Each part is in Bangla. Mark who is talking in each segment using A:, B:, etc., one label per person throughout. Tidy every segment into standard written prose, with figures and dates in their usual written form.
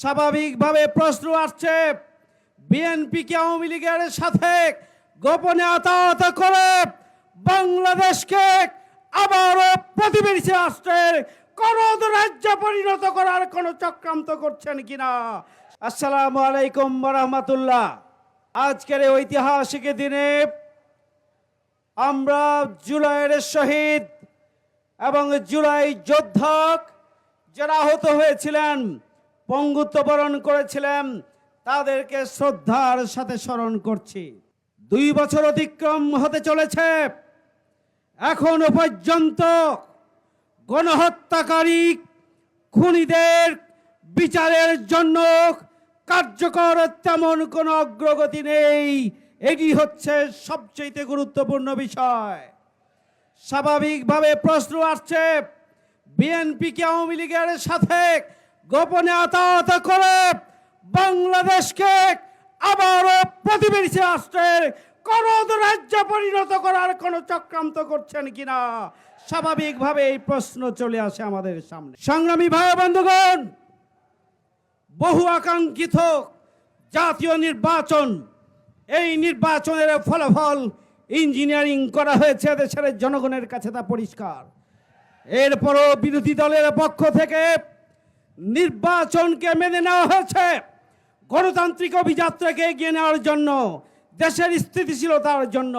A: স্বাভাবিকভাবে প্রশ্ন আসছে, বিএনপিকে আওয়ামী লীগের সাথে গোপনে আতাত করে বাংলাদেশকে আবারও প্রতিবেশী রাষ্ট্রের করদ রাজ্যে পরিণত করার কোন চক্রান্ত করছেন কিনা। আসসালামু আলাইকুম ওয়া রাহমাতুল্লাহ। আজকের এই ঐতিহাসিক দিনে আমরা জুলাইয়ের শহীদ এবং জুলাই যোদ্ধা যারা আহত হয়েছিলেন, পঙ্গুত্ব বরণ করেছিলেন, তাদেরকে শ্রদ্ধার সাথে স্মরণ করছি। 2 বছর অতিক্রম হতে চলেছে, এখনো পর্যন্ত গণহত্যাকারী খুনিদের বিচারের জন্য কার্যকর তেমন কোনো অগ্রগতি নেই। এটি হচ্ছে সবচেয়ে গুরুত্বপূর্ণ বিষয়। স্বাভাবিকভাবে প্রশ্ন আসছে, বিএনপিকে আওয়ামী লীগের সাথে গোপনে আতাত করে বাংলাদেশকে আবারও প্রতিবেশী রাষ্ট্রের করদ রাজ্যে পরিণত করার কোন চক্রান্ত করছেন কিনা। স্বাভাবিকভাবে এই প্রশ্ন চলে আসে আমাদের সামনে। সংগ্রামী ভাই বন্ধুগণ, বহু আকাঙ্ক্ষিত জাতীয় নির্বাচন, এই নির্বাচনের ফলাফল ইঞ্জিনিয়ারিং করা হয়েছে, দেশের জনগণের কাছে তা পরিষ্কার। এরপরও বিরোধী দলের পক্ষ থেকে নির্বাচনকে মেনে নেওয়া হয়েছে গণতান্ত্রিক অভিযাত্রাকে এগিয়ে নেওয়ার জন্য, দেশের স্থিতিশীলতার জন্য,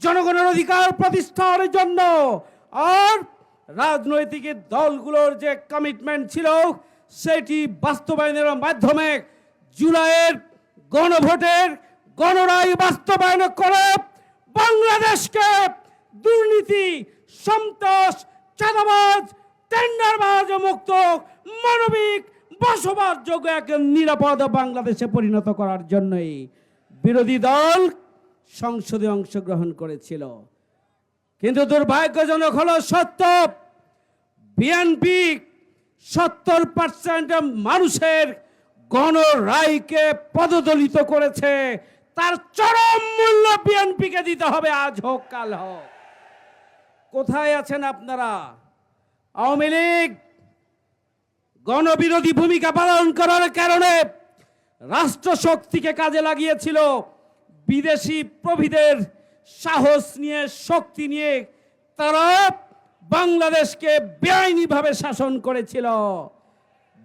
A: জনগণের অধিকার প্রতিষ্ঠার জন্য। আর রাজনৈতিক দলগুলোর যে কমিটমেন্ট ছিল সেটি বাস্তবায়নের মাধ্যমে জুলাইয়ের গণভোটের গণরায় বাস্তবায়ন করে বাংলাদেশকে দুর্নীতি, সন্ত্রাস, চাঁদাবাজ, টেন্ডারবাজ মুক্ত মানবিক বসবাসযোগ্য এক নিরাপদ বাংলাদেশে পরিণত করার জন্যই বিরোধী দল সংসদে অংশগ্রহণ করেছিল। কিন্তু দুর্ভাগ্যজনক হলো সত্য, বিএনপি 70% মানুষের গণরায়কে পদদলিত করেছে। তার চরম মূল্য বিএনপিকে দিতে হবে, আজ হোক কাল হোক। কোথায় আছেন আপনারা? আওয়ামী লীগ গণবিরোধী ভূমিকা পালন করার কারণে রাষ্ট্র শক্তিকে কাজে লাগিয়েছিল, বিদেশি প্রভুদের সাহস নিয়ে, শক্তি নিয়ে তারা বাংলাদেশকে বেআইনিভাবে শাসন করেছিল।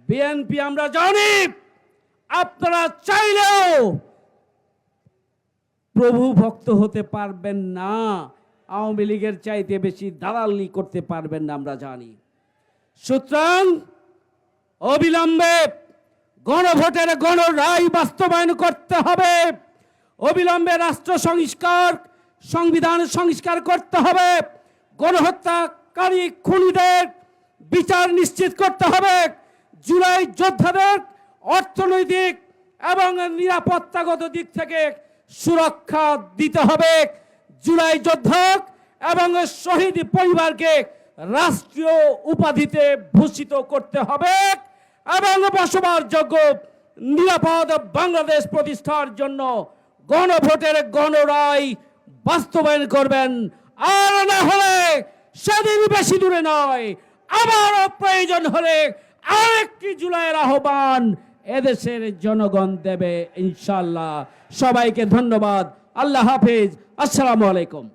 A: বিএনপি আমরা জানি, আপনারা চাইলেও প্রভু ভক্ত হতে পারবেন না, আওয়ামী লীগের চাইতে বেশি দালালি করতে পারবেন না, আমরা জানি। সুতরাং অবিলম্বে গণভোটের গণরায় বাস্তবায়ন করতে হবে, অবিলম্বে রাষ্ট্র সংস্কার, সংবিধান সংস্কার করতে হবে, গণহত্যাকারী খুনিদের বিচার নিশ্চিত করতে হবে, জুলাই যোদ্ধাদের অর্থনৈতিক এবং নিরাপত্তাগত দিক থেকে সুরক্ষা দিতে হবে, জুলাই যোদ্ধা এবং শহীদ পরিবারকে রাষ্ট্রীয় উপাধিতে ভূষিত করতে হবে এবং বসবাসযোগ্য নিরাপদ বাংলাদেশ প্রতিষ্ঠার জন্য গণভোটের গণরায় বাস্তবায়ন করবেন। আর না হলে সেদিন বেশি দূরে নয়, আবারও প্রয়োজন হলে আরেকটি জুলাইয়ের আহ্বান এদেশের জনগণ দেবে ইনশাআল্লাহ। সবাইকে ধন্যবাদ। আল্লাহ হাফেজ। আসসালামু আলাইকুম।